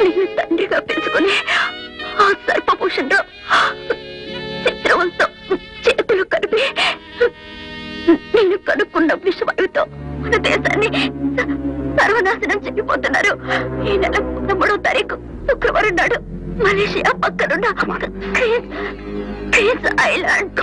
నిన్ను తండ్రిగా పెంచుకుని ఆ సర్పభూషణలో చిత్రవంతో చేతులు కలిపి నిన్ను కనుక్కున్న విషవాయుతో మన దేశాన్ని సర్వనాశనం చెడిపోతున్నారు. ఈ నెల 3వ తారీఖు శుక్రవారం నాడు మలేషియా పక్కనున్న క్రీస్ ఐలాండ్